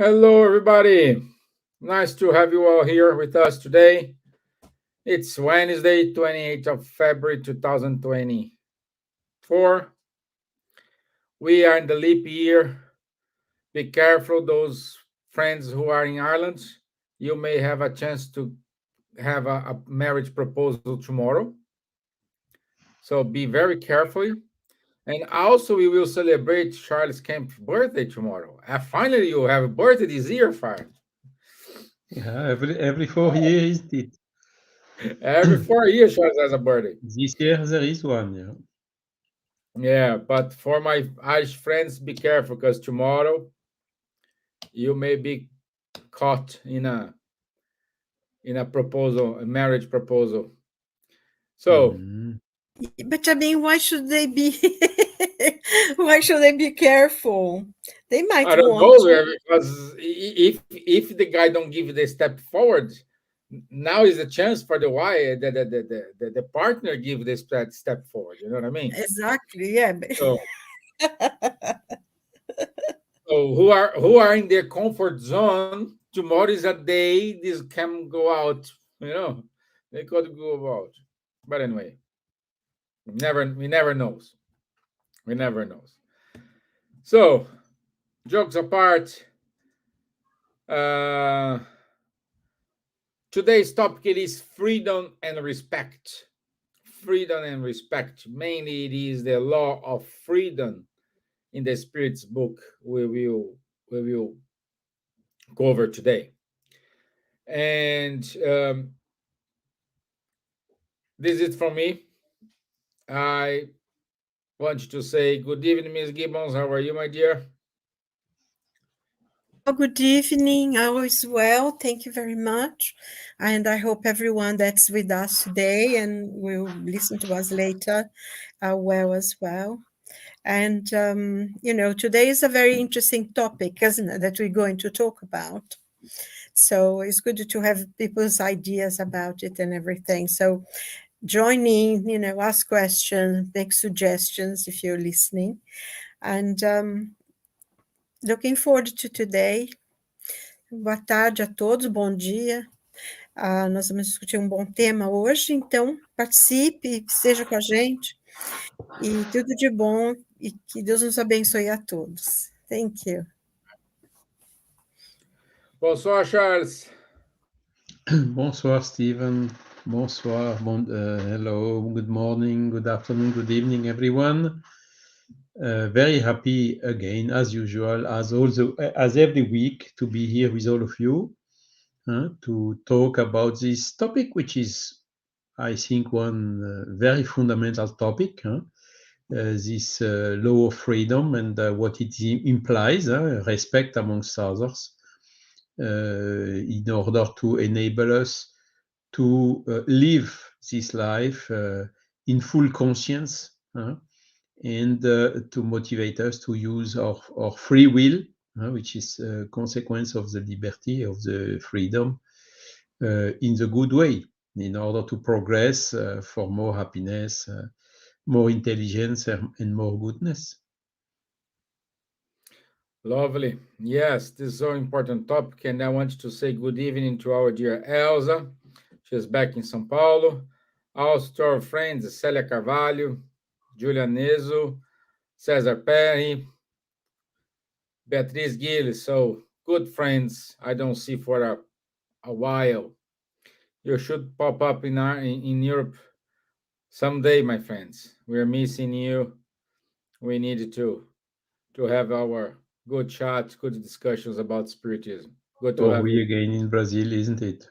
Hello, everybody. Nice to have you all here with us today. It's Wednesday, 28th of February, 2024. We are in the leap year. Be careful, those friends who are in Ireland. You may have a chance to have a marriage proposal tomorrow. So be very careful. And also, we will celebrate Charles Kempf's birthday tomorrow. Finally, you have a birthday this year, Fire. Yeah, every 4 years, isn't it? Every 4 years, Charles has a birthday. This year there is one, yeah. Yeah, but for my Irish friends, be careful because tomorrow you may be caught in a proposal, a marriage proposal. So But I mean, why should they be? Why should they be careful? They might I don't want know to. because if the guy don't give the step forward, now is the chance for the wife, the partner give this step forward. You know what I mean? Exactly. Yeah. So so who are in their comfort zone? Tomorrow is a day this can go out. You know, they could go out. But anyway, we never knows. We never knows. So jokes apart. Uh, Today's topic is freedom and respect. Freedom and respect. Mainly, it is the law of freedom in the Spirit's book we will cover today. And this is from me. I want to say good evening, Miss Gibbons. How are you, my dear? Oh, good evening. All is well. Thank you very much. And I hope everyone that's with us today and will listen to us later are well as well. And, today is a very interesting topic, isn't it, that we're going to talk about. So it's good to have people's ideas about it and everything. So join in, ask questions, make suggestions if you're listening. And looking forward to today. Boa tarde a todos, bom dia. Nós vamos discutir um bom tema hoje, então participe, esteja com a gente. E tudo de bom e que Deus nos abençoe a todos. Thank you. Bonsoir, Charles. Bonsoir, Steven. Bonsoir. Hello. Good morning, good afternoon, good evening, everyone. Very happy again, as usual, as every week, to be here with all of you to talk about this topic, which is, I think, one very fundamental topic. This law of freedom and what it implies, respect amongst others, in order to enable us to live this life in full conscience and to motivate us to use our free will, which is a consequence of the liberty, of the freedom, in the good way, in order to progress for more happiness, more intelligence, and more goodness. Lovely. Yes, this is so important topic, and I want to say good evening to our dear Elsa. She's back in São Paulo. Also to our friends Célia Carvalho, Julia Nezo, Cesar Perry, Beatriz Gilles. So good friends I don't see for a while. You should pop up in Europe someday, my friends. We're missing you. We need to have our good chats, good discussions about spiritism. Good to have we you. again in Brazil, isn't it?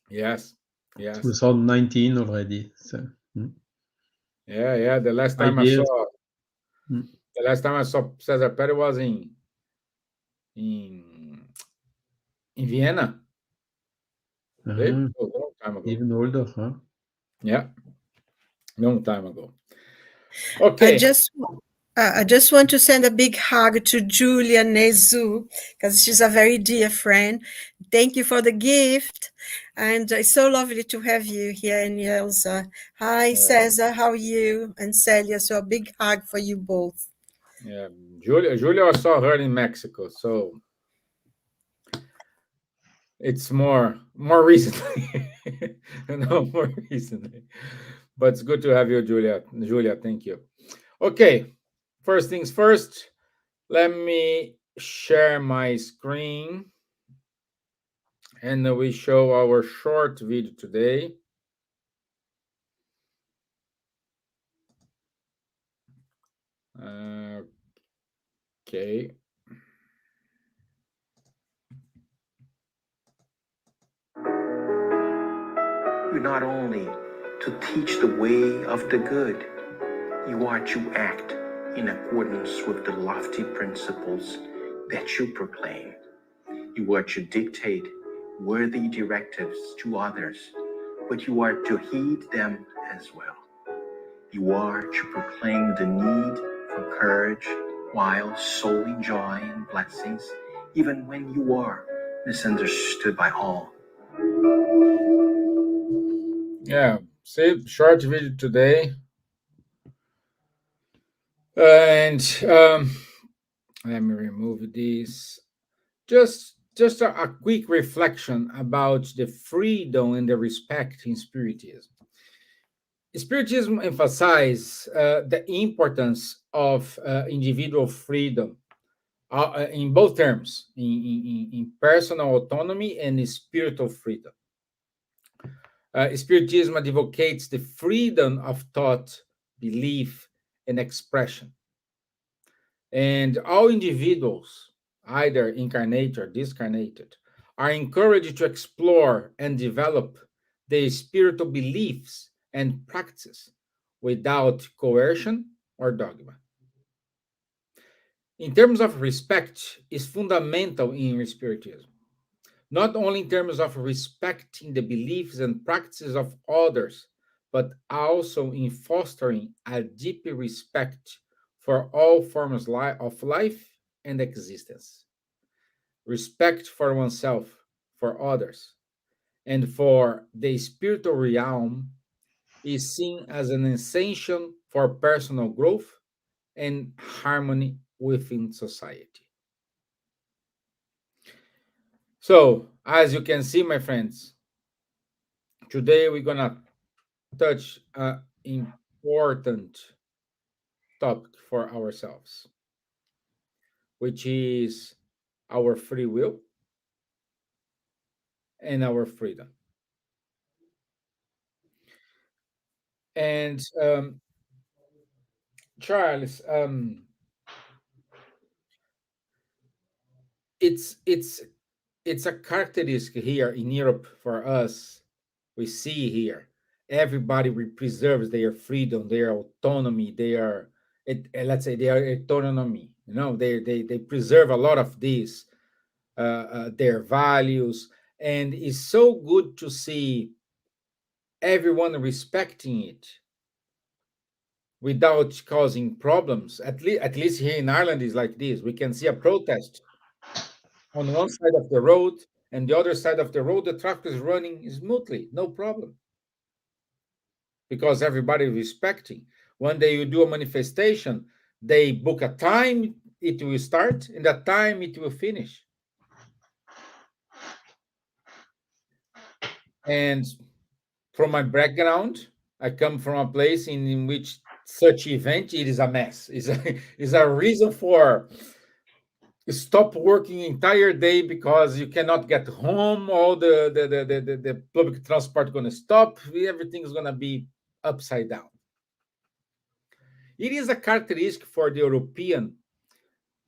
Yes, yes. 2019 already. So, Yeah. The last time I saw Cesar Perry was in Vienna. I believe. It was a long time ago. Even older, huh? Yeah, long time ago. Okay. I just want to send a big hug to Julia Nezu, because she's a very dear friend. Thank you for the gift. And it's so lovely to have you here in Elsa. Hi, Cesar, how are you? And Celia, so a big hug for you both. Yeah, Julia, I saw her in Mexico. So It's more recently, more recently. But it's good to have you, Julia. Julia, thank you. Okay, first things first. Let me share my screen, and we show our short video today. Okay. You're not only to teach the way of the good, you are to act in accordance with the lofty principles that you proclaim. You are to dictate worthy directives to others, but you are to heed them as well. You are to proclaim the need for courage while sowing joy and blessings, even when you are misunderstood by all. Yeah, see, short video today. And let me remove this. Just a quick reflection about the freedom and the respect in Spiritism. Spiritism emphasizes the importance of individual freedom in both terms, in personal autonomy and spiritual freedom. Spiritism advocates the freedom of thought, belief, and expression. And all individuals, either incarnate or discarnated, are encouraged to explore and develop their spiritual beliefs and practices without coercion or dogma. In terms of respect, is fundamental in Spiritism, not only in terms of respecting the beliefs and practices of others, but also in fostering a deep respect for all forms of life and existence. Respect for oneself, for others, and for the spiritual realm is seen as an essential for personal growth and harmony within society. So, as you can see, my friends, today we're gonna touch an important topic for ourselves, which is our free will and our freedom. And Charles, it's it's it's a characteristic here in Europe for us. We see here everybody preserves their freedom, their autonomy, let's say their autonomy. You know, they preserve a lot of these their values, and it's so good to see everyone respecting it without causing problems. At least here in Ireland is like this. We can see a protest on one side of the road, and the other side of the road, the traffic is running smoothly, no problem, because everybody is respecting. When they do a manifestation, they book a time, it will start, and that time it will finish. And from my background, I come from a place in which such event it is a mess. Is a reason for stop working entire day because you cannot get home. All the public transport going to stop. Everything is going to be upside down. It is a characteristic for the European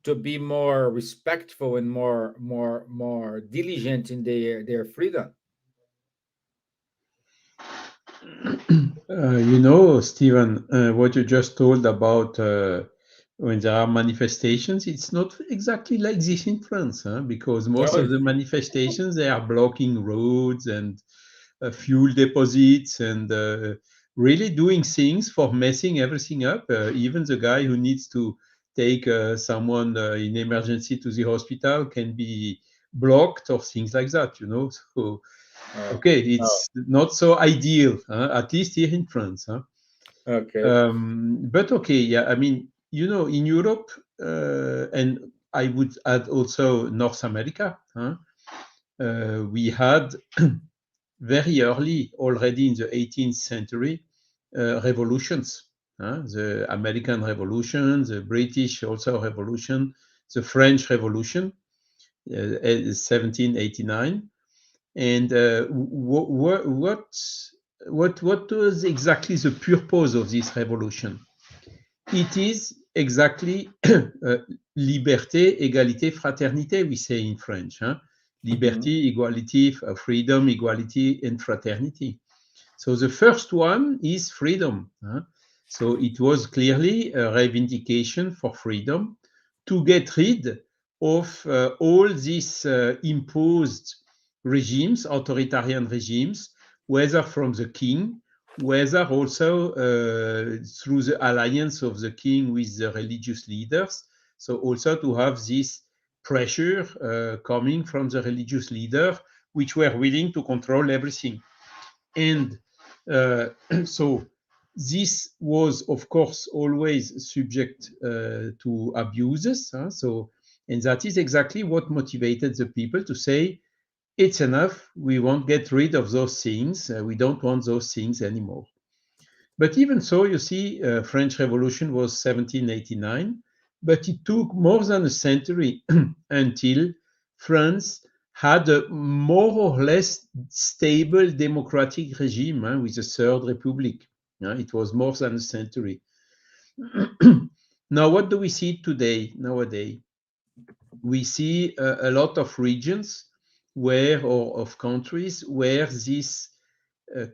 to be more respectful and more diligent in their freedom. Steven, what you just told about when there are manifestations, it's not exactly like this in France, huh? Because most No, of the manifestations, they are blocking roads and fuel deposits and really doing things for messing everything up. Even the guy who needs to take someone in emergency to the hospital can be blocked or things like that, you know. So okay, no. it's not so ideal, at least here in France. Huh? Okay. But okay, yeah, I mean, in Europe, and I would add also North America, huh? we had very early, already in the 18th century, revolutions. The American Revolution, the British also Revolution, the French Revolution, 1789. And what was exactly the purpose of this revolution? It is exactly liberté, égalité, fraternité, we say in French. Liberty, equality, freedom, equality, and fraternity. So the first one is freedom. So it was clearly a reivindication for freedom to get rid of all these imposed regimes, authoritarian regimes, whether from the king, whether also through the alliance of the king with the religious leaders. So also to have this pressure coming from the religious leader, which were willing to control everything. And so this was, of course, always subject to abuses. And that is exactly what motivated the people to say, it's enough, we won't get rid of those things, we don't want those things anymore. But even so, you see, French Revolution was 1789, but it took more than a century until France had a more or less stable democratic regime with the Third Republic. It was more than a century. Now, what do we see today, nowadays? We see a lot of regions or of countries where this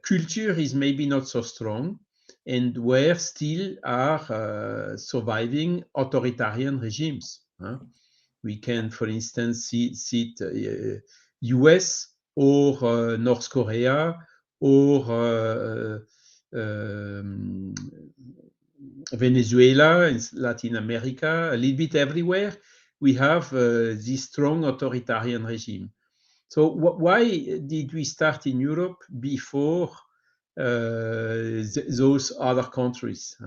culture is maybe not so strong, and where still are surviving authoritarian regimes. We can, for instance, see US or North Korea or Venezuela in Latin America, a little bit everywhere. We have this strong authoritarian regime. So why did we start in Europe before those other countries?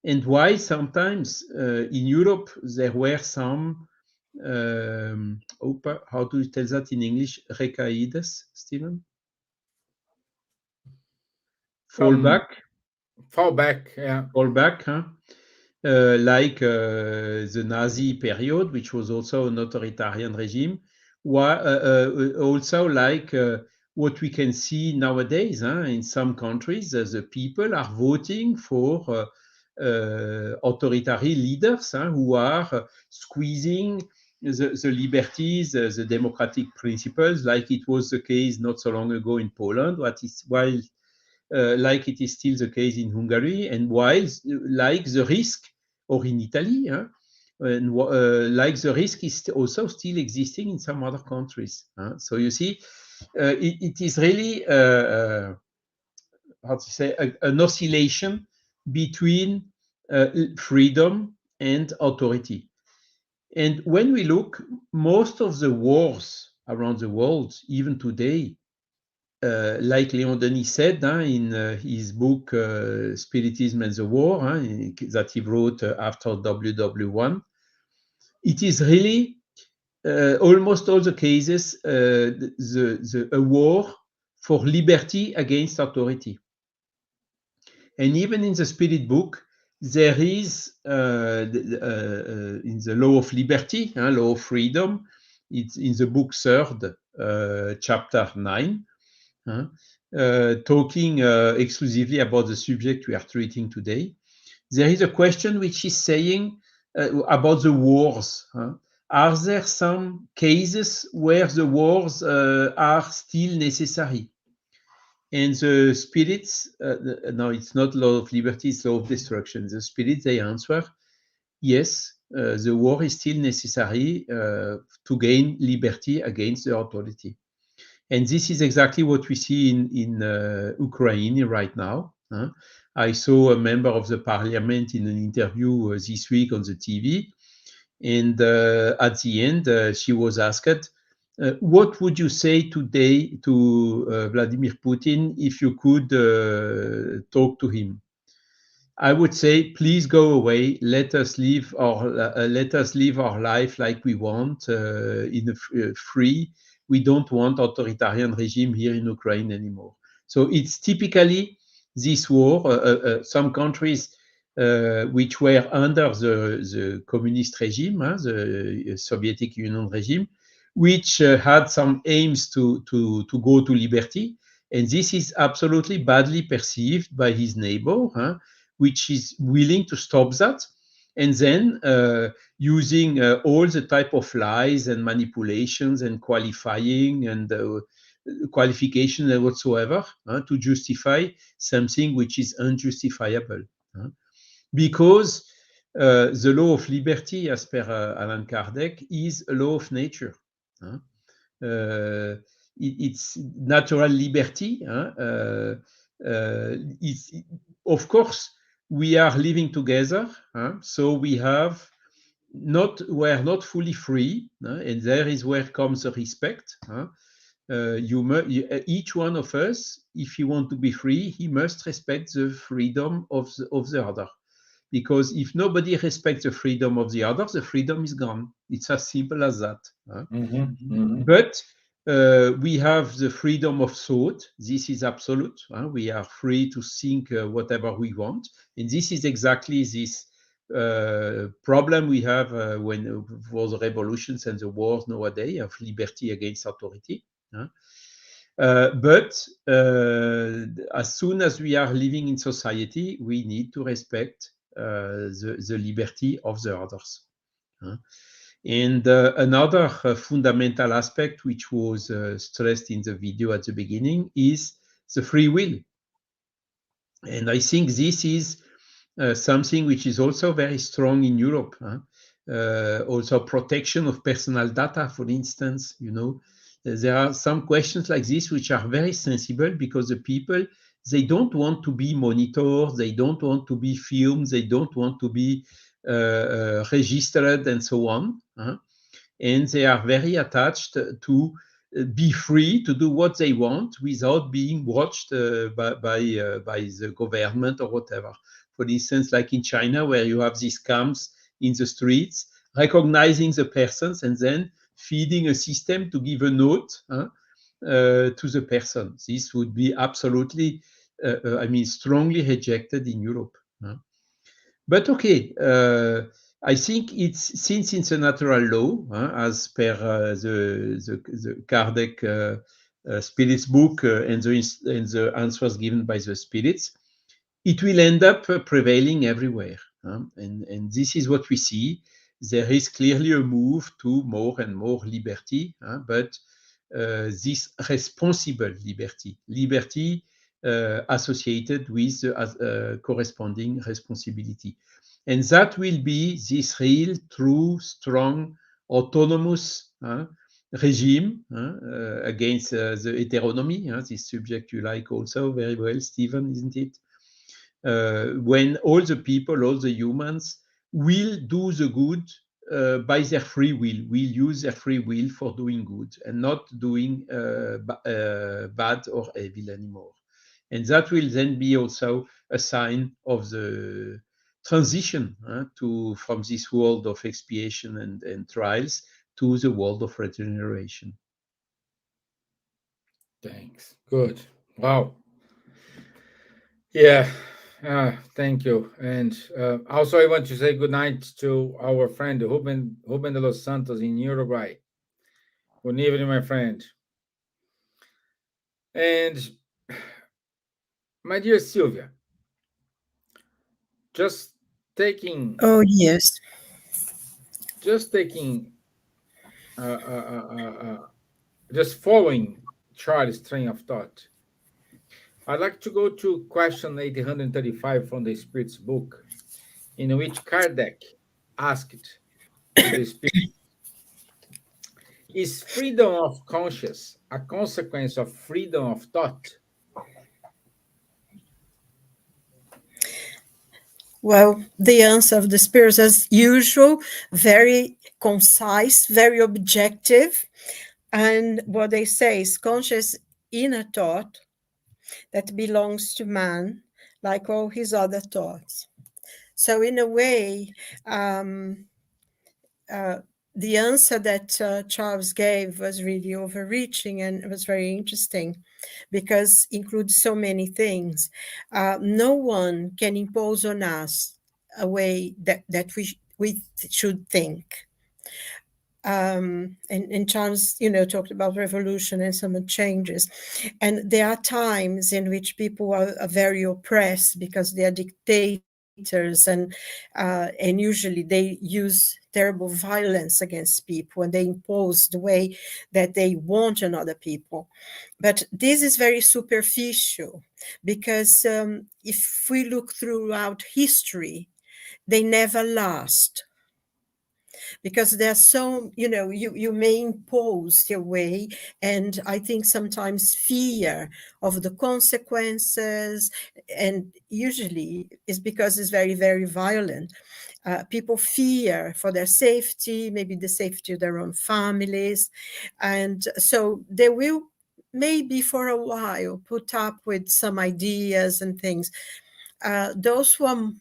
And why sometimes in Europe there were some, how do you tell that in English? Recaídas, Stevan? Fallback, yeah. Fallback, like the Nazi period, which was also an authoritarian regime. Also like what we can see nowadays in some countries, the people are voting for authoritarian leaders who are squeezing the liberties, the democratic principles, like it was the case not so long ago in Poland, like it is still the case in Hungary, and while like the risk, or in Italy, and like the risk is also still existing in some other countries. So you see, it is really how to say an oscillation between freedom and authority. And when we look, most of the wars around the world, even today, like Léon Denis said in his book Spiritism and the War, that he wrote after WW1, it is really almost all the cases a war for liberty against authority. And even in the Spirit book, there is in the law of liberty, law of freedom, it's in the book 3rd, chapter 9, talking exclusively about the subject we are treating today. There is a question which is saying about the wars. Are there some cases where the wars are still necessary? And the spirits, no, it's not law of liberty, it's law of destruction. The spirits, they answer, yes, the war is still necessary to gain liberty against the authority. And this is exactly what we see in Ukraine right now. I saw a member of the parliament in an interview this week on the TV. And at the end, she was asked, what would you say today to Vladimir Putin if you could talk to him? I would say, please go away. Let us live our life like we want, in a free we don't want authoritarian regime here in Ukraine anymore. So it's typically this war, some countries which were under the communist regime, the Soviet Union regime, which had some aims to go to liberty. And this is absolutely badly perceived by his neighbor, which is willing to stop that. And then using all the type of lies and manipulations and qualifying and qualification and whatsoever to justify something which is unjustifiable. Because the law of liberty, as per Allan Kardec, is a law of nature. It's natural liberty. It's, of course, we are living together, so we're not fully free, and there is where comes the respect. Each one of us, if he want to be free, he must respect the freedom of the other. Because if nobody respects the freedom of the other, the freedom is gone. It's as simple as that. But we have the freedom of thought. This is absolute. We are free to think whatever we want. And this is exactly this problem we have when for the revolutions and the wars nowadays of liberty against authority. But as soon as we are living in society, we need to respect the liberty of the others. And another fundamental aspect, which was stressed in the video at the beginning, is the free will. And I think this is something which is also very strong in Europe. Also protection of personal data, for instance, there are some questions like this which are very sensible because the people, they don't want to be monitored, they don't want to be filmed, they don't want to be registered and so on. And they are very attached to be free to do what they want without being watched by the government or whatever. For instance, like in China, where you have these camps in the streets, recognizing the persons and then feeding a system to give a note to the person. This would be absolutely, strongly rejected in Europe. But okay, I think since it's a natural law, as per the Kardec spirits book and the answers given by the spirits, it will end up prevailing everywhere. And this is what we see. There is clearly a move to more and more liberty, but this responsible liberty associated with corresponding responsibility. And that will be this real, true, strong, autonomous regime against the heteronomy, this subject you like also very well, Stevan, isn't it? When all the people, all the humans will do the good by their free will use their free will for doing good and not doing bad or evil anymore. And that will then be also a sign of the transition from this world of expiation and trials to the world of regeneration. Thanks. Good. Wow. Yeah. Thank you. And also, I want to say good night to our friend Ruben de los Santos in Uruguay. Good evening, my friend. And my dear Silvia, just taking Oh, yes. just following Charles' train of thought. I'd like to go to question 835 from the Spirit's book, in which Kardec asked to the Spirit, is freedom of conscience a consequence of freedom of thought? Well, the answer of the spirits, as usual, very concise, very objective. And what they say is conscious inner thought that belongs to man, like all his other thoughts. So in a way, the answer that Charles gave was really overreaching, and it was very interesting because it includes so many things. No one can impose on us a way that we should think. And Charles, talked about revolution and some changes. And there are times in which people are very oppressed because they are dictators, and usually they use terrible violence against people, and they impose the way that they want on other people. But this is very superficial because if we look throughout history, they never last, because there's so, you may impose your way, and I think sometimes fear of the consequences, and usually is because it's very, very violent. People fear for their safety, maybe the safety of their own families, and so they will maybe for a while put up with some ideas and things. Those who are,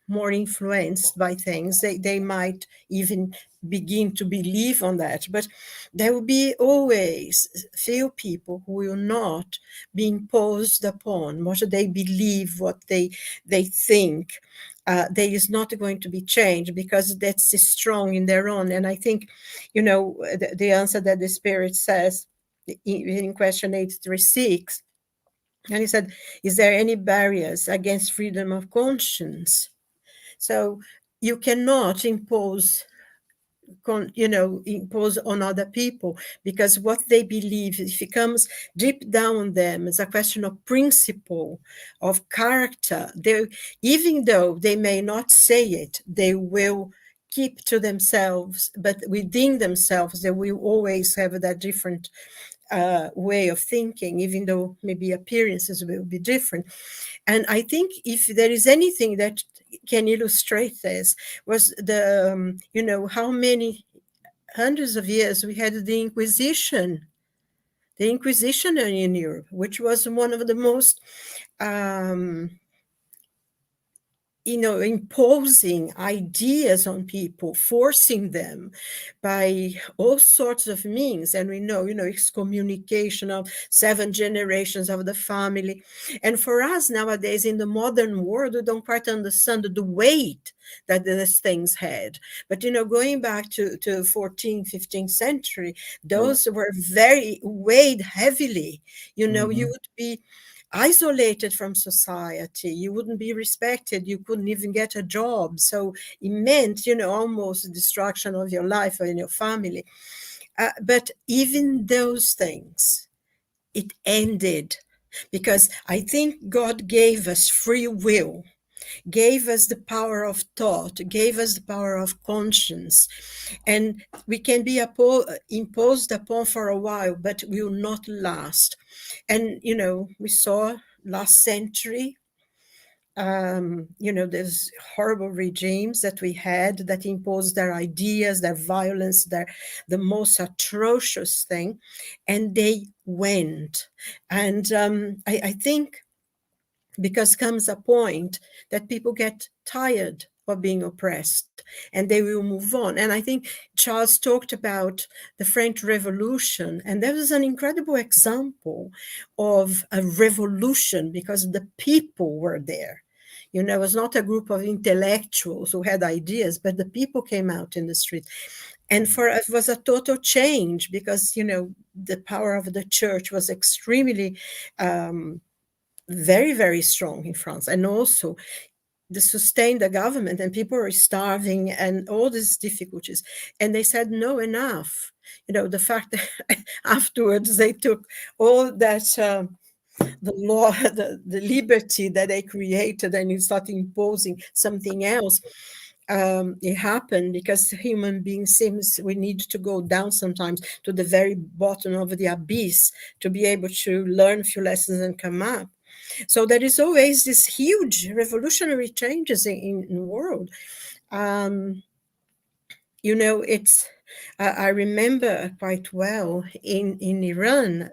more influenced by things, they might even begin to believe on that. But there will be always few people who will not be imposed upon what they believe, what they think. There is not going to be change because that's strong in their own. And I think, the answer that the Spirit says in question 836, and he said, is there any barriers against freedom of conscience? So you cannot impose on other people, because what they believe, if it comes deep down on them, is a question of principle, of character. Even though they may not say it, they will keep to themselves, but within themselves, they will always have that different way of thinking, even though maybe appearances will be different. And I think if there is anything that can illustrate this, was the, how many hundreds of years we had the Inquisition in Europe, which was one of the most imposing ideas on people, forcing them by all sorts of means. And we know, excommunication of 7 generations of the family. And for us nowadays in the modern world, we don't quite understand the weight that these things had. But, going back to 14th, 15th century, those were very weighed heavily. You would be isolated from society, you wouldn't be respected, you couldn't even get a job. So it meant, almost the destruction of your life and your family. But even those things, it ended, because I think God gave us free will, gave us the power of thought, gave us the power of conscience, and we can be imposed upon for a while, but will not last. And we saw last century, there's horrible regimes that we had that imposed their ideas, their violence, the most atrocious thing, and they went. And I think, because comes a point that people get tired of being oppressed and they will move on. And I think Charles talked about the French Revolution, and there was an incredible example of a revolution because the people were there. It was not a group of intellectuals who had ideas, but the people came out in the street. And for it was a total change because, the power of the church was extremely very, very strong in France. And also to sustain the government, and people were starving and all these difficulties. And they said, no, enough. The fact that afterwards they took all that, the law, the liberty that they created, and you start imposing something else. It happened because human beings seems we need to go down sometimes to the very bottom of the abyss to be able to learn a few lessons and come up. So there is always this huge revolutionary changes in the world. It's I remember quite well in Iran,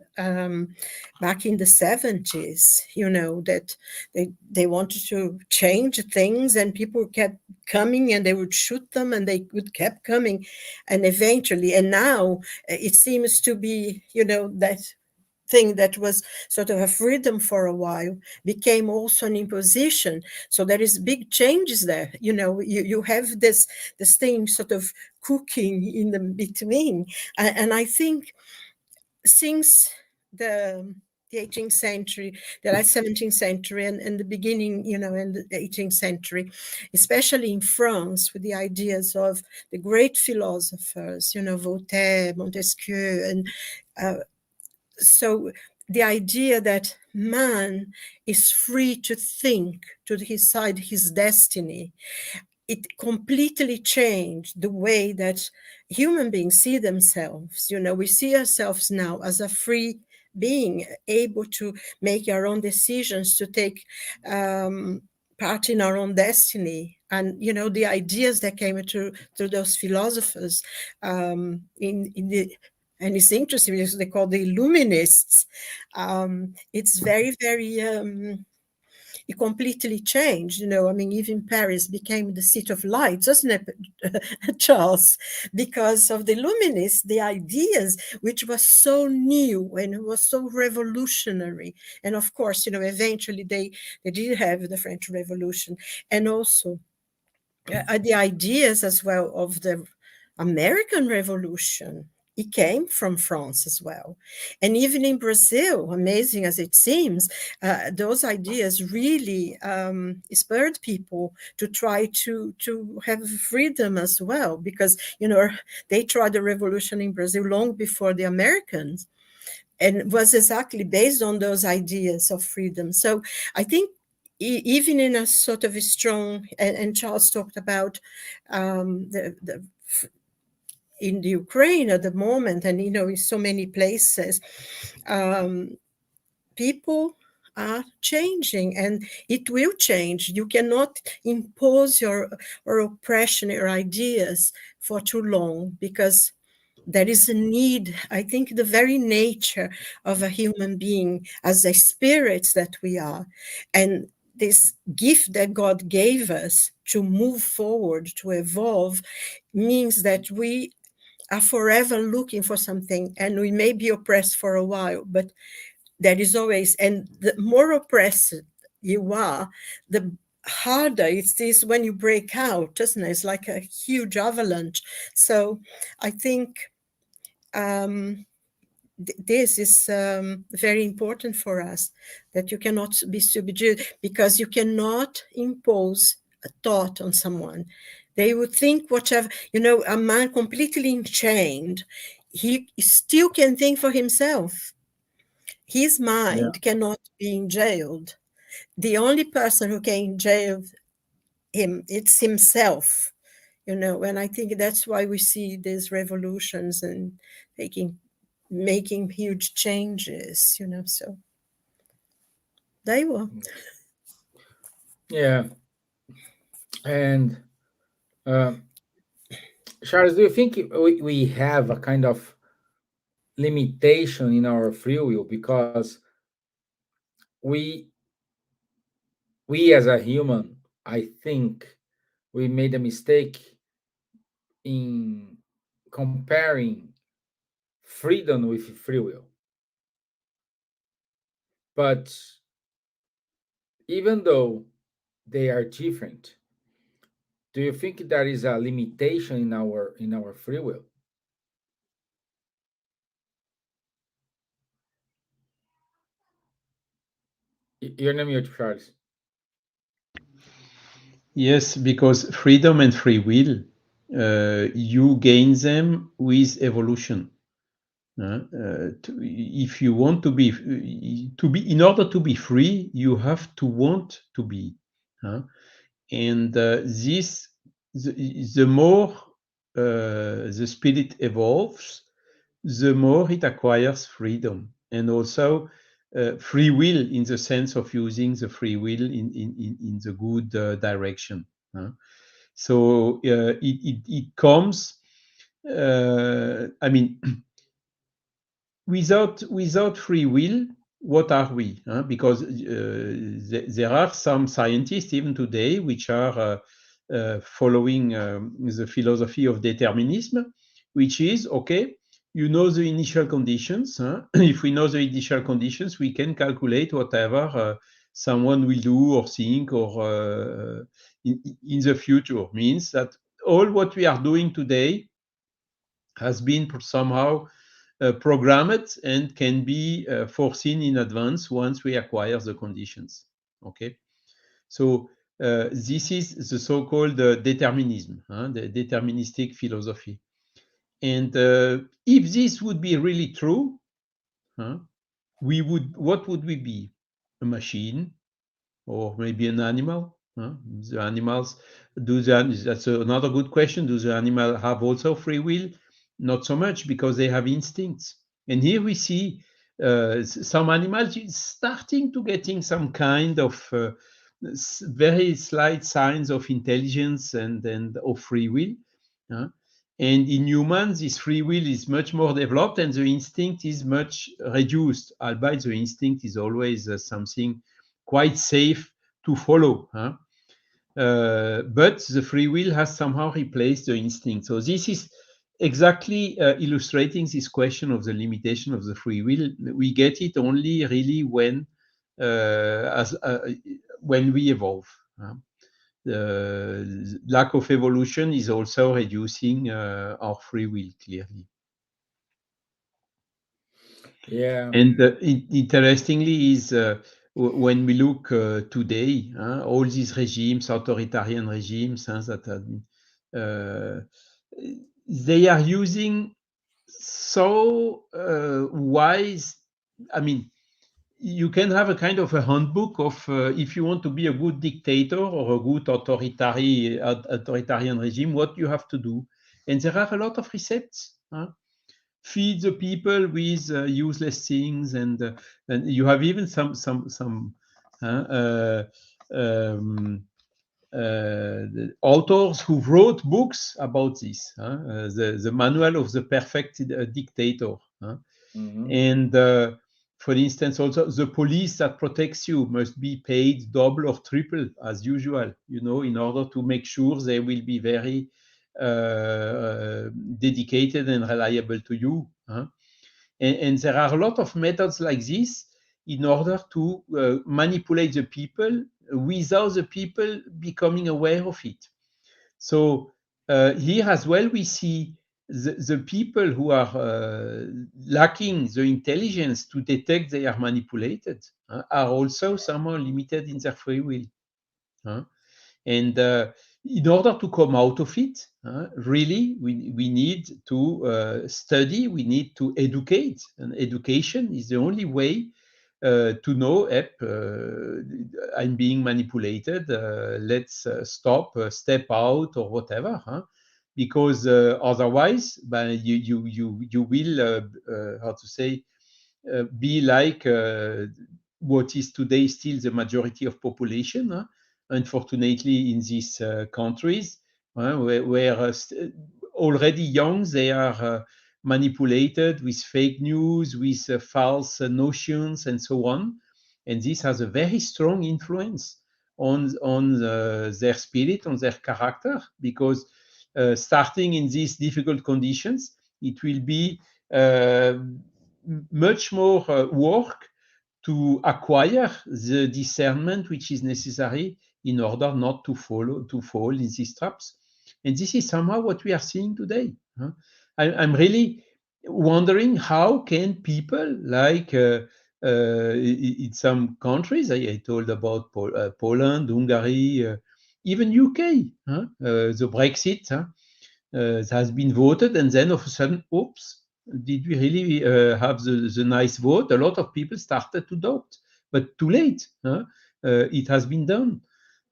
back in the 70s, that they wanted to change things, and people kept coming, and they would shoot them, and they would kept coming, and eventually, and now it seems to be, that thing that was sort of a freedom for a while became also an imposition. So there is big changes there. You have this thing sort of cooking in the between. And I think since the 18th century, the late 17th century, and the beginning, in the 18th century, especially in France, with the ideas of the great philosophers, Voltaire, Montesquieu, and so the idea that man is free to think, to decide his destiny, it completely changed the way that human beings see themselves. We see ourselves now as a free being, able to make our own decisions, to take part in our own destiny. And, the ideas that came through those philosophers in the and it's interesting because they call the Illuminists. It's very, very, it completely changed. Even Paris became the city of light, doesn't it, Charles? Because of the Illuminists, the ideas, which was so new and was so revolutionary. And of course, eventually they did have the French Revolution. And also the ideas as well of the American Revolution. It came from France as well. And even in Brazil, amazing as it seems, those ideas really spurred people to try to have freedom as well, because, they tried the revolution in Brazil long before the Americans, and was exactly based on those ideas of freedom. So I think even in a sort of a strong, and Charles talked about in the Ukraine at the moment, and in so many places, people are changing, and it will change. You cannot impose your or oppression, your ideas for too long, because there is a need. I think the very nature of a human being, as the spirits that we are, and this gift that God gave us to move forward, to evolve, means that we are forever looking for something, and we may be oppressed for a while, but there is always, and the more oppressed you are, the harder it is when you break out, doesn't it? It's like a huge avalanche. So I think this is very important for us, that you cannot be subdued, because you cannot impose a thought on someone. They would think whatever, a man completely enchained, he still can think for himself. His mind cannot be jailed. The only person who can jail him, it's himself, and I think that's why we see these revolutions and making huge changes, so they will. Yeah. And Charles, do you think we have a kind of limitation in our free will because we as a human, I think we made a mistake in comparing freedom with free will. But even though they are different, do you think there is a limitation in our free will? You're not mute, Charles. Yes, because freedom and free will, you gain them with evolution. If you want to be, in order to be free, you have to want to be. And this, the more the spirit evolves, the more it acquires freedom, and also free will, in the sense of using the free will in the good direction. So it comes I mean, without free will, what are we? Because there are some scientists even today which are following the philosophy of determinism, which is okay. You know the initial conditions. If we know the initial conditions, we can calculate whatever someone will do or think or in the future. Means that all what we are doing today has been somehow programmed and can be foreseen in advance once we acquire the conditions. Okay, so this is the so-called determinism, the deterministic philosophy. And if this would be really true, what would we be? A machine or maybe an animal? The animals that's another good question. Do the animal have also free will? Not so much, because they have instincts. And here we see some animals starting to getting some kind of very slight signs of intelligence and of free will. And in humans, this free will is much more developed and the instinct is much reduced, albeit the instinct is always something quite safe to follow. But the free will has somehow replaced the instinct. So this is exactly illustrating this question of the limitation of the free will. We get it only really when we evolve. The lack of evolution is also reducing our free will, clearly. Yeah. And interestingly is when we look today, all these regimes, authoritarian regimes that have been, they are using so wise, I mean, you can have a kind of a handbook of if you want to be a good dictator or a good authoritarian regime, what you have to do. And there are a lot of recepts. Feed the people with useless things, and you have even some the authors who wrote books about this, the manual of the perfect dictator. And for instance, also the police that protects you must be paid double or triple as usual, in order to make sure they will be very dedicated and reliable to you. And there are a lot of methods like this in order to manipulate the people without the people becoming aware of it. So here as well, we see the people who are lacking the intelligence to detect they are manipulated are also somehow limited in their free will. And in order to come out of it, really, we need to study, we need to educate. And education is the only way to know, I'm being manipulated, let's stop, step out, or whatever. Because otherwise, you will, how to say, be like what is today still the majority of population, unfortunately, in these countries, where already young, they are manipulated with fake news, with false notions, and so on. And this has a very strong influence on their spirit, on their character, because starting in these difficult conditions, it will be much more work to acquire the discernment which is necessary in order not to fall in these traps. And this is somehow what we are seeing today. I'm really wondering, how can people like in some countries, I told about Poland, Hungary, even UK, the Brexit has been voted, and then all of a sudden, oops, did we really have the nice vote? A lot of people started to doubt, but too late. It has been done.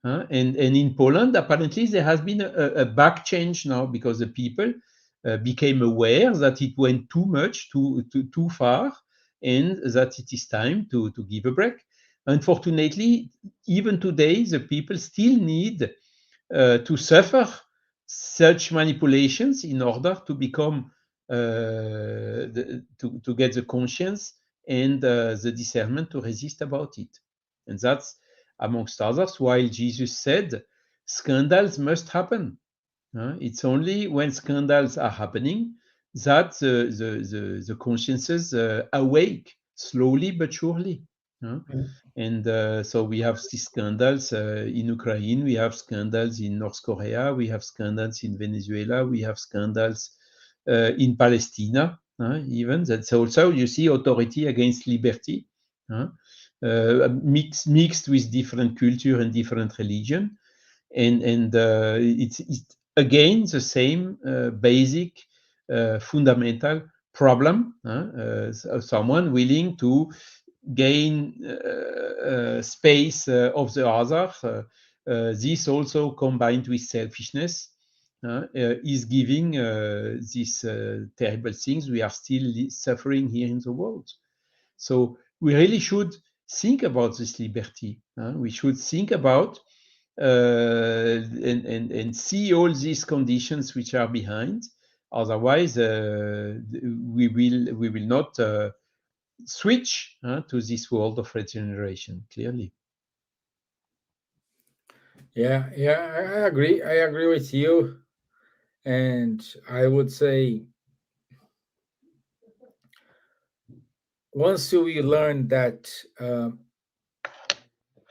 And in Poland, apparently, there has been a back change now, because the people became aware that it went too much, too far, and that it is time to give a break. Unfortunately, even today, the people still need to suffer such manipulations in order to become to get the conscience and the discernment to resist about it. And that's, amongst others, why Jesus said scandals must happen. It's only when scandals are happening that the consciences awake slowly but surely. And so we have these scandals in Ukraine, we have scandals in North Korea, we have scandals in Venezuela, we have scandals in Palestine, even. That's also, you see, authority against liberty, mixed with different culture and different religion. And it's again the same basic fundamental problem. Someone willing to gain space of the other. This also combined with selfishness is giving these terrible things we are still suffering here in the world. So we really should think about this liberty. We should think about and see all these conditions which are behind. Otherwise, we will not switch to this world of regeneration. Clearly, Yeah, I agree. I agree with you. And I would say once we learn that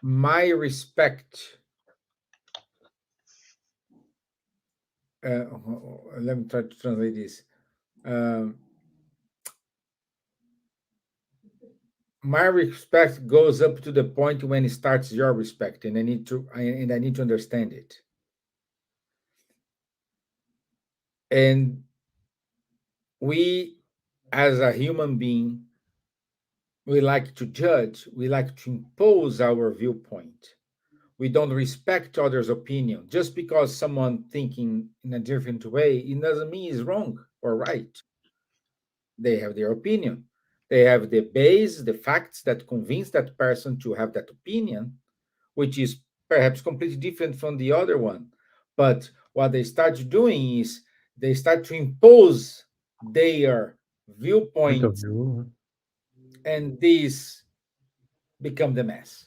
my respect, let me try to translate this. Um, my respect goes up to the point when it starts your respect, and I need to understand it. And we, as a human being, we like to judge, we like to impose our viewpoint. We don't respect others' opinion. Just because someone thinking in a different way, it doesn't mean it's wrong or right. They have their opinion. They have the base, the facts that convince that person to have that opinion, which is perhaps completely different from the other one. But what they start doing is they start to impose their point of viewpoint, view. and these become the mess.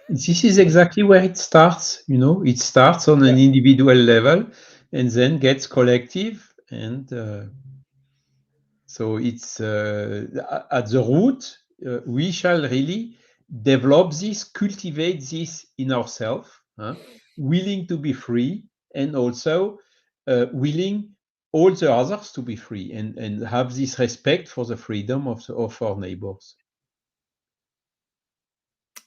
This is exactly where it starts. It starts on Yeah. an individual level, and then gets collective, and so it's at the root. We shall really develop this, cultivate this in ourselves, willing to be free, and also willing all the others to be free, and have this respect for the freedom of our neighbors.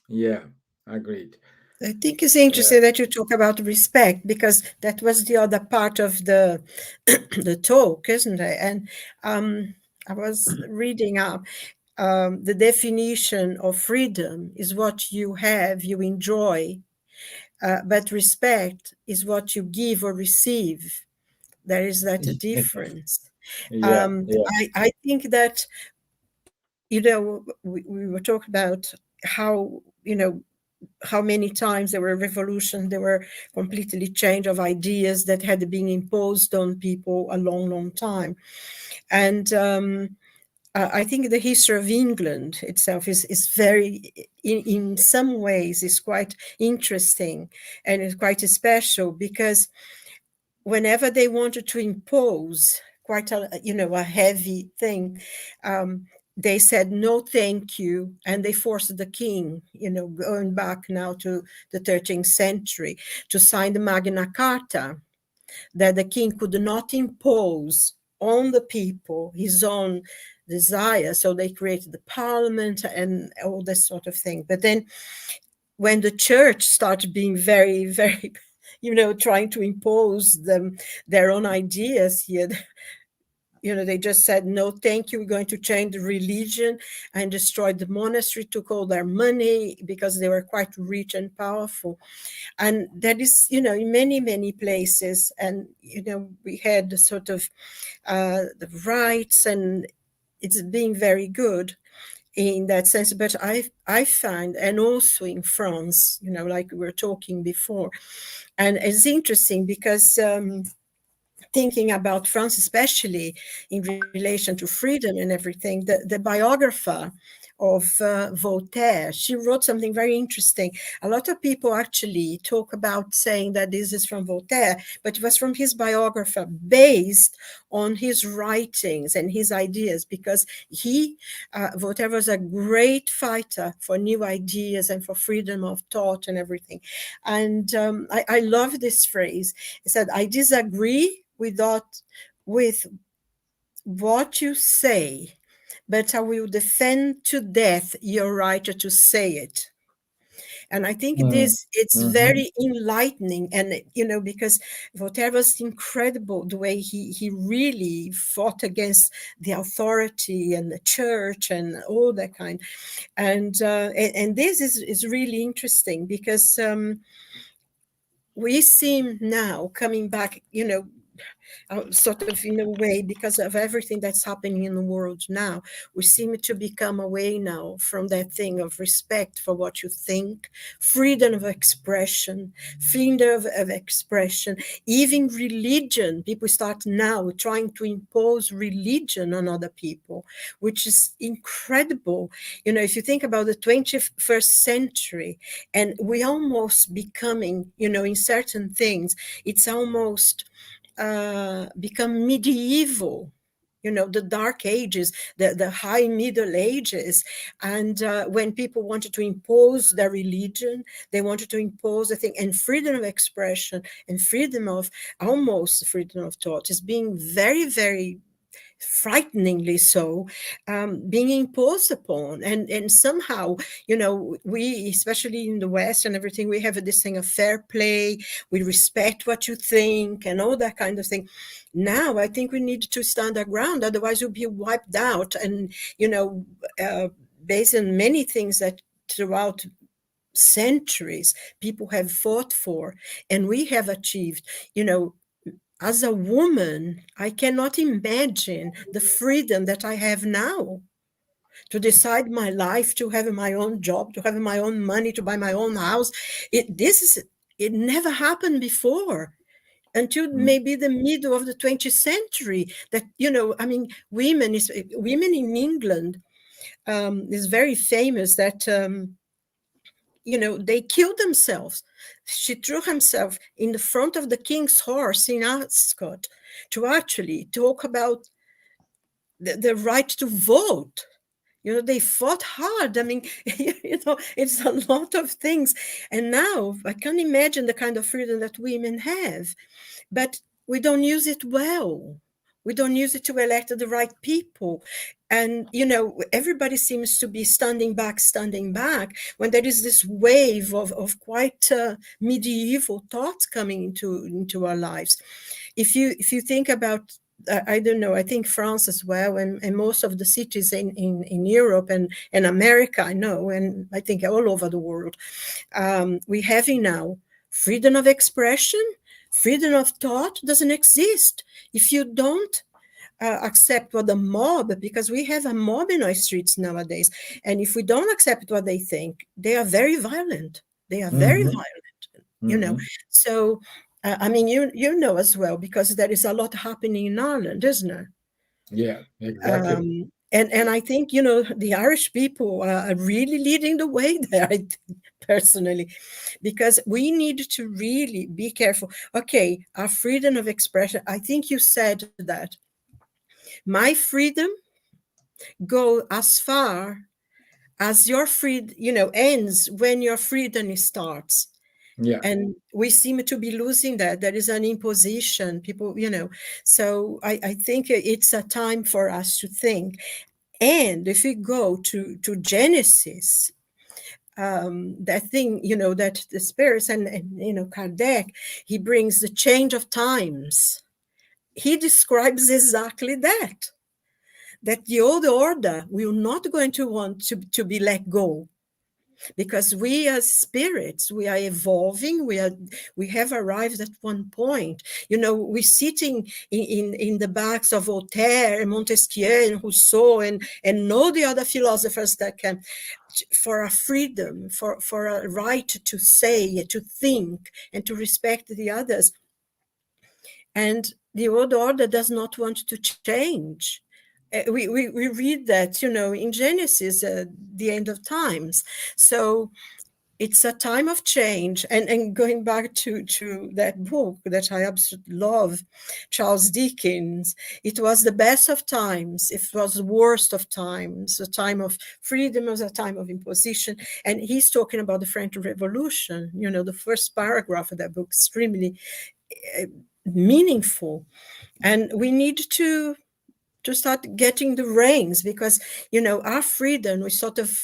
Yeah, agreed. I think it's interesting that you talk about respect, because that was the other part of the the talk, isn't it? And I was reading up the definition of freedom is what you have, you enjoy, but respect is what you give or receive. There is that a difference. Yeah, yeah, I think that, we were talking about how, how many times there were revolutions, there were completely change of ideas that had been imposed on people a long, long time. And I think the history of England itself is very, in some ways, is quite interesting, and it's quite special, because whenever they wanted to impose quite a heavy thing, they said no thank you, and they forced the king, going back now to the 13th century, to sign the Magna Carta, that the king could not impose on the people his own desire. So they created the parliament and all this sort of thing. But then when the church started being very, very, trying to impose their own ideas here, they just said, no, thank you. We're going to change the religion, and destroyed the monastery, took all their money, because they were quite rich and powerful. And that is, in many, many places. And, we had sort of the rights, and it's been very good in that sense. But I find, and also in France, like we were talking before, and it's interesting because thinking about France, especially in relation to freedom and everything, the biographer of Voltaire, she wrote something very interesting. A lot of people actually talk about saying that this is from Voltaire, but it was from his biographer, based on his writings and his ideas, because Voltaire was a great fighter for new ideas and for freedom of thought and everything. And I love this phrase. He said, I disagree with what you say, but I will defend to death your right to say it. And I think it's very enlightening. And, because Voltaire was incredible, the way he really fought against the authority and the church and all that kind. And this is really interesting, because we seem now coming back, sort of in a way, because of everything that's happening in the world now, we seem to become away now from that thing of respect for what you think, freedom of expression, even religion. People start now trying to impose religion on other people, which is incredible. If you think about the 21st century, and we almost becoming, in certain things, it's almost become medieval, the dark ages, the high middle ages. And when people wanted to impose their religion, they wanted to impose a thing, and freedom of expression and freedom of thought is being very, very frighteningly so, being imposed upon. And somehow, we, especially in the West and everything, we have this thing of fair play, we respect what you think and all that kind of thing. Now I think we need to stand our ground, otherwise we'll be wiped out. And based on many things that throughout centuries people have fought for and we have achieved. As a woman, I cannot imagine the freedom that I have now to decide my life, to have my own job, to have my own money, to buy my own house. It never happened before, until maybe the middle of the 20th century. That, women in England is very famous that they killed themselves. She threw herself in the front of the king's horse in Ascot to actually talk about the right to vote. They fought hard. I mean, it's a lot of things. And now I can't imagine the kind of freedom that women have, but we don't use it well. We don't use it to elect the right people. And, everybody seems to be standing back, when there is this wave of quite medieval thoughts coming into our lives. If you think about, I don't know, I think France as well, and most of the cities in Europe and America, I know, and I think all over the world, we having now freedom of expression. Freedom of thought doesn't exist if you don't accept what the mob, because we have a mob in our streets nowadays, and if we don't accept what they think, they are very violent. Very violent, So, I mean, you know as well, because there is a lot happening in Ireland, isn't there? Yeah, exactly. And I think, the Irish people are really leading the way there, I think, personally, because we need to really be careful. Okay, our freedom of expression, I think you said that. My freedom go as far as your freedom, ends when your freedom starts. Yeah. And we seem to be losing that. There is an imposition, people, So I think it's a time for us to think. And if we go to Genesis, that thing, that the spirits and Kardec, he brings the change of times. He describes exactly that the old order will not going to want to be let go. Because we as spirits, we are evolving. We have arrived at one point. We're sitting in the backs of Voltaire and Montesquieu and Rousseau and all the other philosophers that can, for a freedom, for a right to say, to think, and to respect the others. And the old order does not want to change. We read that, in Genesis, the end of times. So it's a time of change. And going back to that book that I absolutely love, Charles Dickens, it was the best of times, it was the worst of times. A time of freedom was a time of imposition. And he's talking about the French Revolution, the first paragraph of that book, extremely meaningful. And we need to start getting the reins, because our freedom, we sort of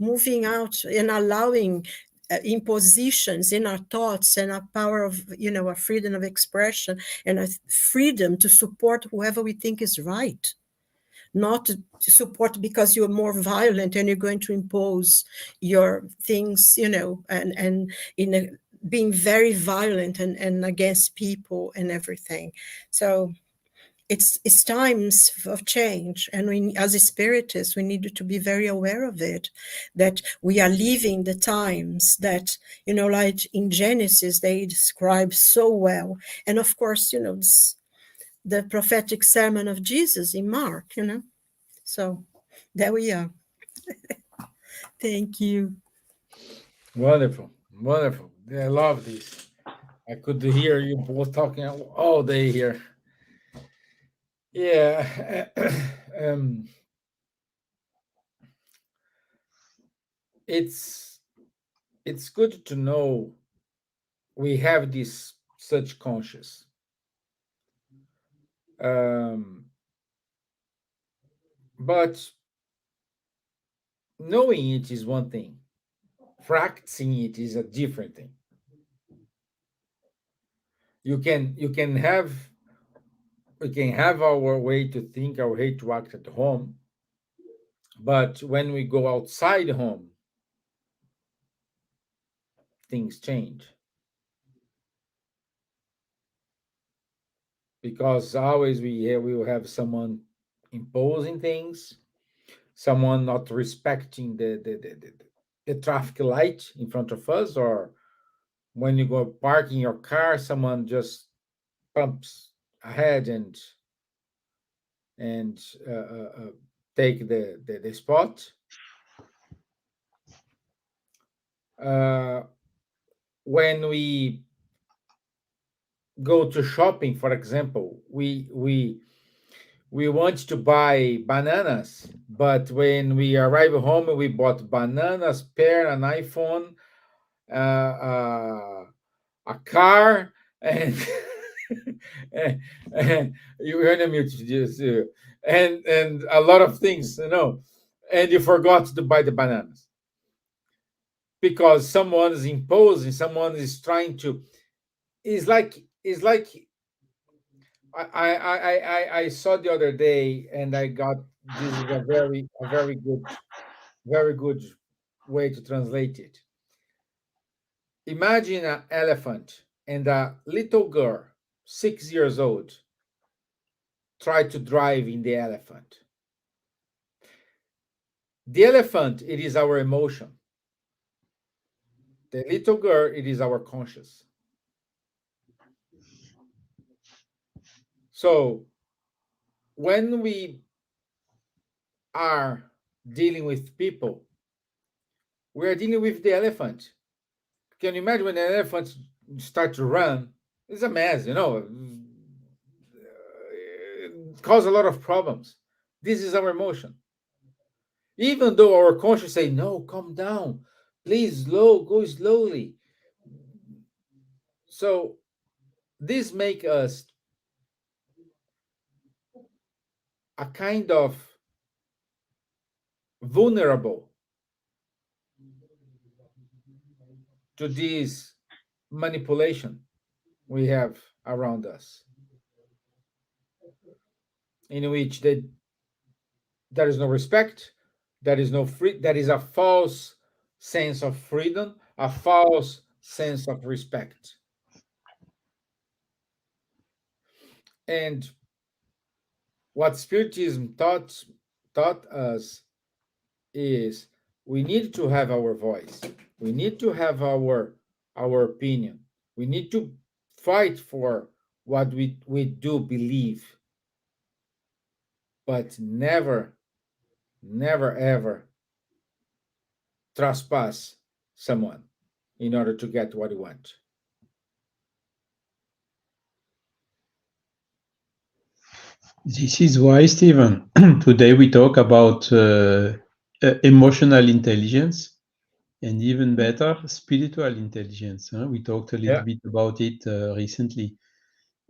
moving out and allowing impositions in our thoughts and our power of our freedom of expression and our freedom to support whoever we think is right, not to support because you're more violent and you're going to impose your things, and being very violent and against people and everything. So it's times of change, and we, as spiritists, we need to be very aware of it, that we are living the times that, like in Genesis, they describe so well. And of course, the prophetic sermon of Jesus in Mark, So there we are. Thank you. Wonderful, wonderful. I love this. I could hear you both talking all day here. Yeah. it's it's good to know we have this such conscious. Um, but knowing it is one thing. Practicing it is a different thing. You can have we can have our way to think, our way to act at home, but when we go outside home, things change, because always we will have someone imposing things, someone not respecting the traffic light in front of us, or when you go parking your car, someone just pumps ahead and take the spot. Uh, when we go to shopping, for example, we want to buy bananas, but when we arrive home, we bought bananas, pear, an iPhone, a car, and and you were on mute, just, and a lot of things, and you forgot to buy the bananas because someone is imposing, someone is trying to. It's like I saw the other day, and I got this is a very good way to translate it. Imagine an elephant and a little girl, 6 years old, try to drive in the elephant. The elephant, it is our emotion. The little girl, it is our conscious. So when we are dealing with people, we are dealing with the elephant. Can you imagine when an elephant start to run? It's a mess, cause a lot of problems. This is our emotion. Even though our conscience say, no, calm down, please, go slowly. So this make us a kind of vulnerable to this manipulation we have around us, in which there is no respect, there is no free, there is a false sense of freedom, a false sense of respect. And what Spiritism taught us is we need to have our voice. We need to have our opinion. We need to fight for what we do believe, but never, never, ever trespass someone in order to get what you want. This is why, Stevan, today we talk about emotional intelligence and even better, spiritual intelligence. We talked a little Yeah. bit about it recently.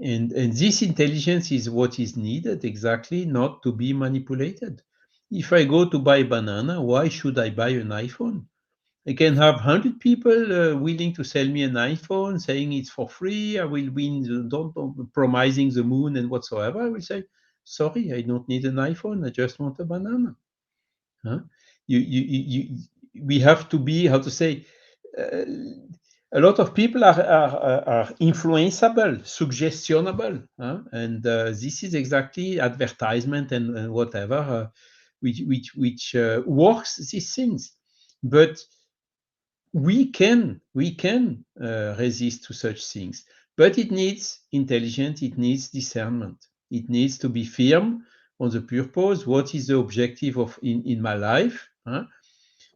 And this intelligence is what is needed exactly, not to be manipulated. If I go to buy banana, why should I buy an iPhone? I can have 100 people willing to sell me an iPhone, saying it's for free. I will win, don't promising the moon and whatsoever. I will say, sorry, I don't need an iPhone. I just want a banana. Huh? We have to be, how to say, uh, a lot of people are influenceable, suggestionable, huh? And this is exactly advertisement and whatever, which works these things. But we can resist to such things, but it needs intelligence, it needs discernment, it needs to be firm on the purpose. What is the objective of in my life, huh?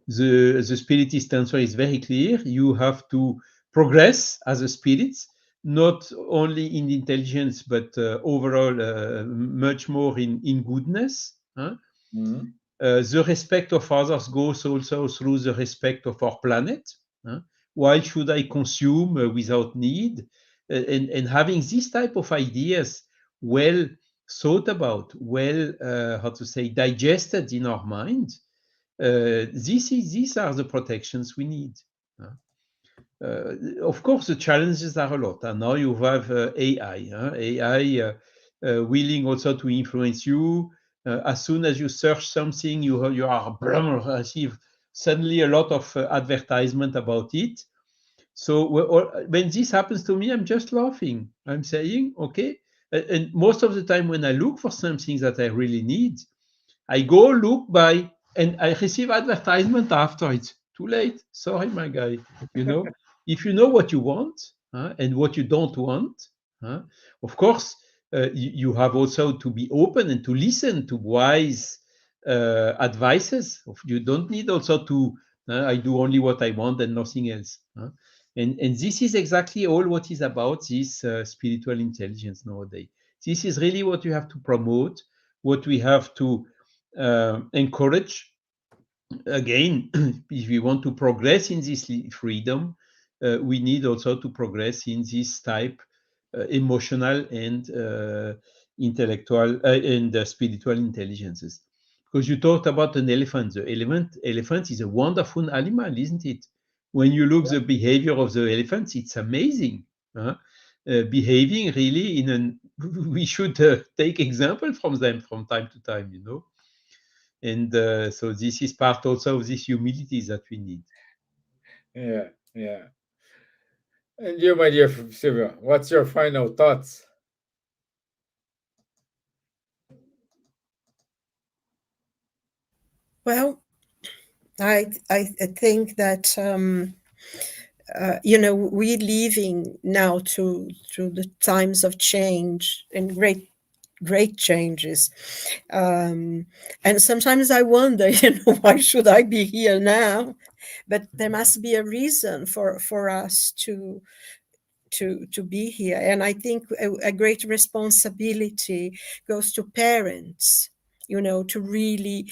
The spiritist answer is very clear. You have to progress as a spirit, not only in intelligence but overall much more in goodness, huh? Mhm. The respect of others goes also through the respect of our planet. Huh? Why should I consume without need? And having this type of ideas well thought about, well, how to say, digested in our mind, these are the protections we need. Huh? Of course, the challenges are a lot. And now you have AI, huh? AI willing also to influence you. As soon as you search something, you are receive suddenly a lot of advertisement about it. So when this happens to me, I'm just laughing. I'm saying, okay. And most of the time, when I look for something that I really need, I go look by and I receive advertisement after. It's too late. Sorry, my guy. You know, if you know what you want, and what you don't want, huh, of course, you have also to be open and to listen to wise advices. You don't need also to, I do only what I want and nothing else. And this is exactly all what is about this spiritual intelligence nowadays. This is really what you have to promote, what we have to encourage. Again, if we want to progress in this freedom, we need also to progress in this type emotional and intellectual and spiritual intelligences. Because you talked about an elephant. The elephant is a wonderful animal, isn't it? When you look the behavior of the elephants, it's amazing. Huh? Behaving really in an we should take example from them from time to time, you know. And so this is part also of this humility that we need. Yeah, yeah. And you, my dear Silvia, what's your final thoughts? Well, I think that we're living now through the times of change and great changes, and sometimes I wonder, why should I be here now? But there must be a reason for us to be here, and I think a great responsibility goes to parents, to really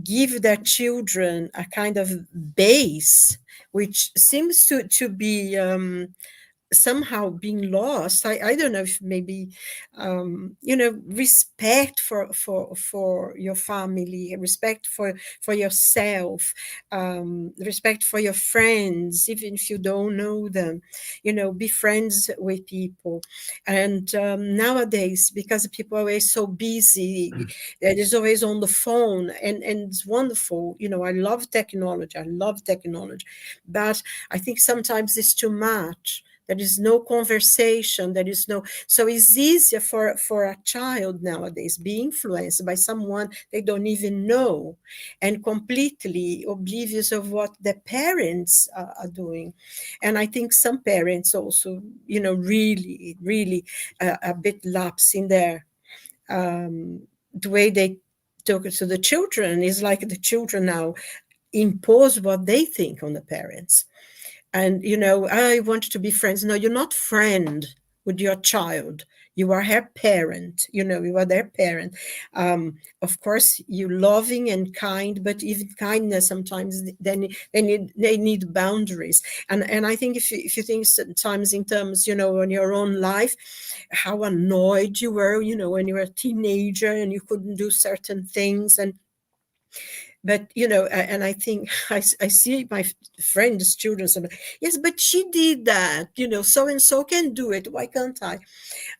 give their children a kind of base which seems to be somehow being lost. I don't know if maybe respect for your family, respect for yourself, respect for your friends, even if you don't know them. Be friends with people. And nowadays, because people are always so busy, it is always on the phone, and it's wonderful. I love technology, but I think sometimes it's too much. There is no conversation. There is no. So it's easier for a child nowadays be influenced by someone they don't even know, and completely oblivious of what the parents are doing. And I think some parents also, really, really a bit lapse in their the way they talk to the children. Is like the children now impose what they think on the parents. And I want to be friends. No, you're not friend with your child. You are her parent. You are their parent. Of course, you loving and kind, but even kindness sometimes they need boundaries. And I think if you think sometimes in terms, on your own life, how annoyed you were, when you were a teenager and you couldn't do certain things. But and I think I see my friends' children say, yes, but she did that, so and so can do it, why can't I?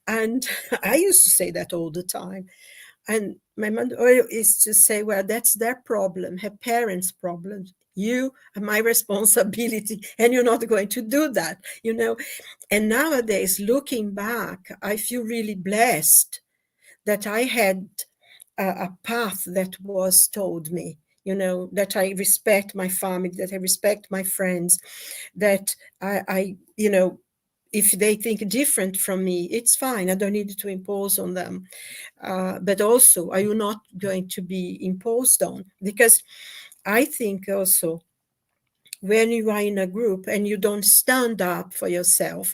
And I used to say that all the time. And my mother is to say, well, that's their problem, her parents' problem. You are my responsibility, and you're not going to do that. And nowadays, looking back, I feel really blessed that I had a path that was told me, that I respect my family, that I respect my friends, that I if they think different from me, it's fine. I don't need to impose on them. But also, are you not going to be imposed on? Because I think also when you are in a group and you don't stand up for yourself,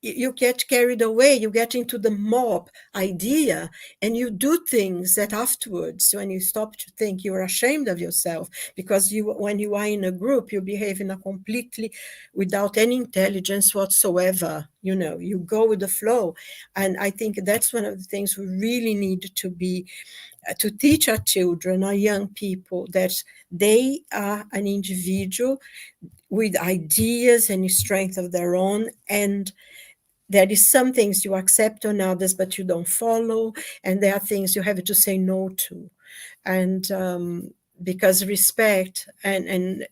you get carried away, you get into the mob idea, and you do things that afterwards, when you stop to think, you're ashamed of yourself, because when you are in a group, you behave in a completely without any intelligence whatsoever. You go with the flow. And I think that's one of the things we really need to teach our children, our young people, that they are an individual with ideas and strength of their own, and there is some things you accept on others, but you don't follow. And there are things you have to say no to. And because respect and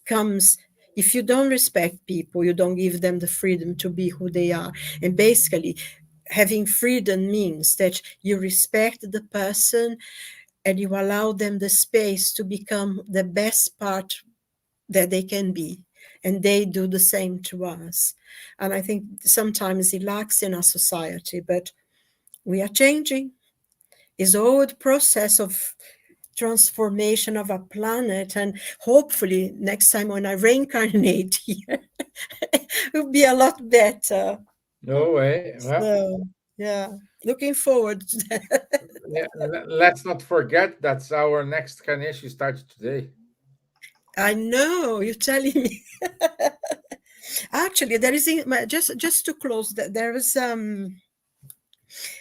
comes, if you don't respect people, you don't give them the freedom to be who they are. And basically, having freedom means that you respect the person and you allow them the space to become the best part that they can be, and they do the same to us. And I think sometimes it lacks in our society, but we are changing. It's all the process of transformation of our planet, and hopefully next time when I reincarnate here, it will be a lot better. No way. Well, So yeah, looking forward to that. yeah, let's not forget that's our next carnation started today. I know you're telling me. Actually, there is just to close. There is a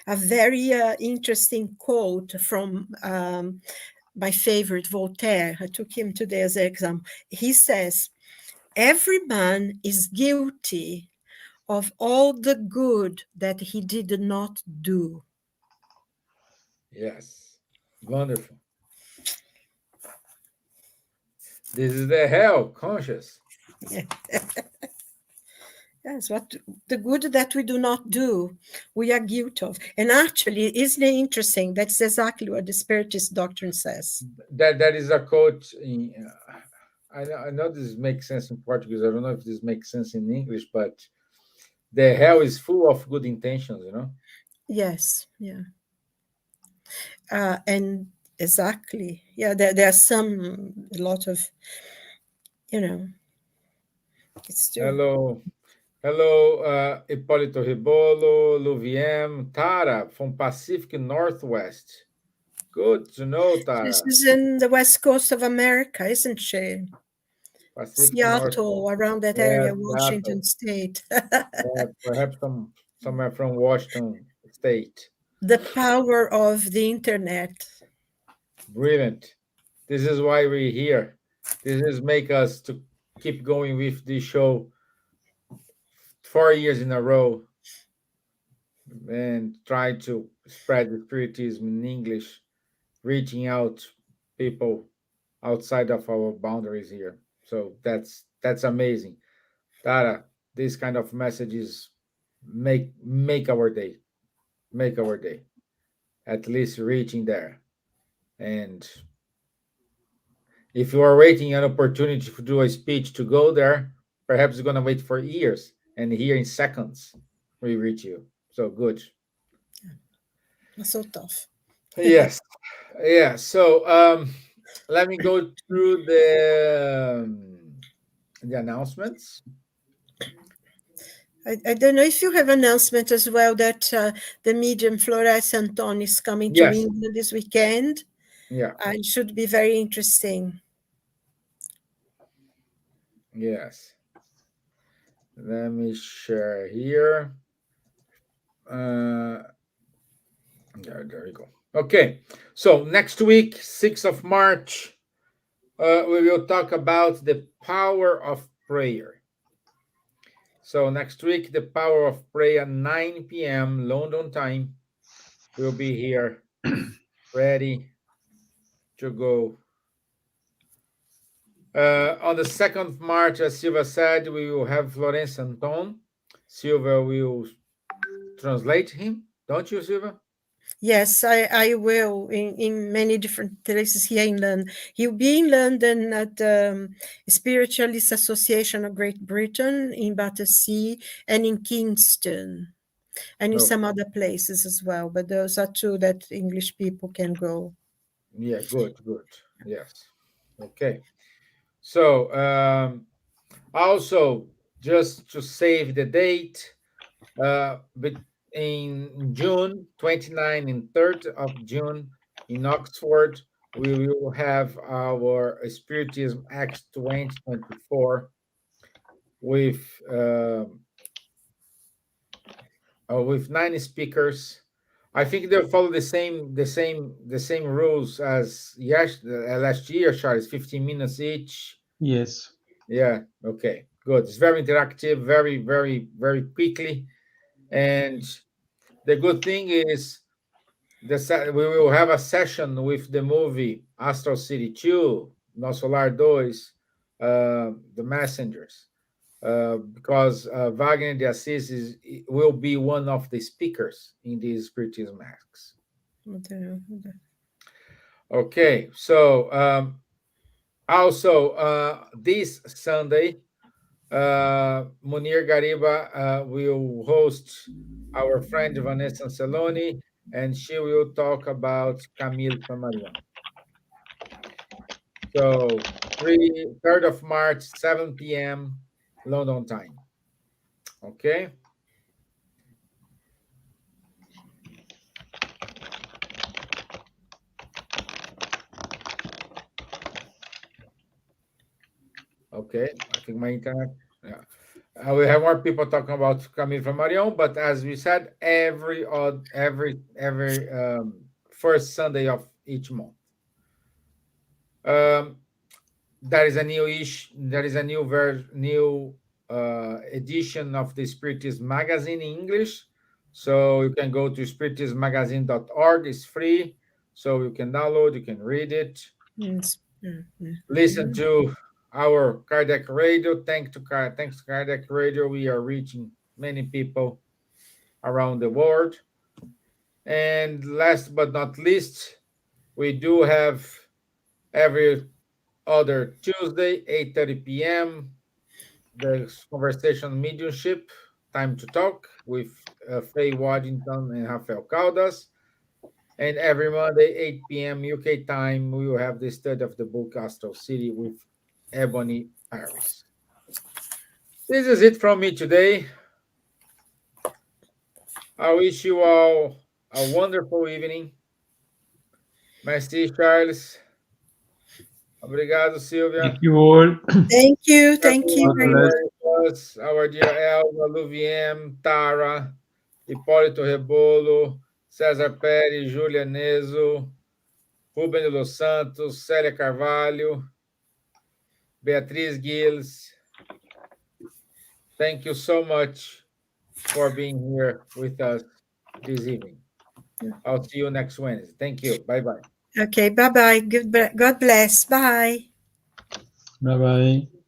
very interesting quote from my favorite Voltaire. I took him today as an example. He says, "Every man is guilty of all the good that he did not do." Yes. Wonderful. This is the hell conscious. Yes, what the good that we do not do, we are guilty of. And actually, isn't it interesting? That's exactly what the Spiritist doctrine says. That is a quote in. I know this makes sense in Portuguese. I don't know if this makes sense in English, but the hell is full of good intentions. Yes, yeah. And exactly, yeah, there are a lot of, it's true. Hello, Hipólito Ribolo, Luviem, Tara from Pacific Northwest. Good to know, This Tara. is in the west coast of America, isn't she? Pacific Northwest. Seattle, around that Yes, area, Washington Seattle. State. Yeah, perhaps somewhere from Washington State. The power of the internet. Brilliant. This is why we're here. This is make us to keep going with the show 4 years in a row and try to spread the spiritism in English, reaching out people outside of our boundaries here. So that's amazing. Tara, these kind of messages make our day, make our day, at least reaching there. And if you are waiting an opportunity to do a speech to go there, perhaps you're going to wait for years, and here in seconds we reach you. So good. That's so tough. Yes. Yeah. So let me go through the announcements. I don't know if you have announcement as well that the medium Flores Anton is coming to Yes. England this weekend. Yeah. It should be very interesting. Yes. Let me share here. There you go. Okay. So next week, 6th of March, we will talk about the power of prayer. So next week, the power of prayer, 9 p.m. London time. We'll be here ready to go. On the 2nd of March, as Silvia said, we will have Florence Anton. Silvia will translate him, don't you, Silvia? Yes, I will in many different places here in London. He'll be in London at the Spiritualist Association of Great Britain in Battersea and in Kingston and in No. some other places as well. But those are two that English people can go. Yeah, good. Yes. Okay. So also, just to save the date, but in June 29 and 3rd of June in Oxford, we will have our Spiritism Acts 2024 with 9 speakers. I think they'll follow the same rules as last year, Charles. 15 minutes each. Yes. Yeah. Okay. Good. It's very interactive, very, very, very quickly. And the good thing is we will have a session with the movie Astral City 2, Nosso Lar 2, The Messengers, because Wagner de Assis will be one of the speakers in these Spiritism Acts. Okay, so also this Sunday, Munir Gariba will host our friend Vanessa Anceloni, and she will talk about Camille Flammarion. So 3rd of March, 7 p.m. London time. Okay. Okay, I think my internet. Yeah. We have more people talking about Camille Flammarion, but as we said, every first Sunday of each month. There is a new edition of the Spiritism magazine in English. So you can go to spiritismmagazine.org. It's free, so you can download, you can read it, listen to our Kardec Radio. Thanks to Kardec Radio, we are reaching many people around the world. And last but not least, we do have every other Tuesday, 8:30 p.m., the conversation mediumship, time to talk with Faye Waddington and Rafael Caldas. And every Monday, 8 p.m. UK time, we will have the study of the book Astral City with Ebony Paris. This is it from me today. I wish you all a wonderful evening. Merci, Charles. Obrigado, Silvia. Thank you all. Thank you. Thank you very much. Our dear Elsa, Luviem, Tara, Hipólito Rebolo, César Pérez, Júlia Neso, Rubem de Los Santos, Célia Carvalho, Beatriz Gilles. Thank you so much for being here with us this evening. I'll see you next Wednesday. Thank you. Bye-bye. Okay, bye-bye. God bless. Bye. Bye-bye.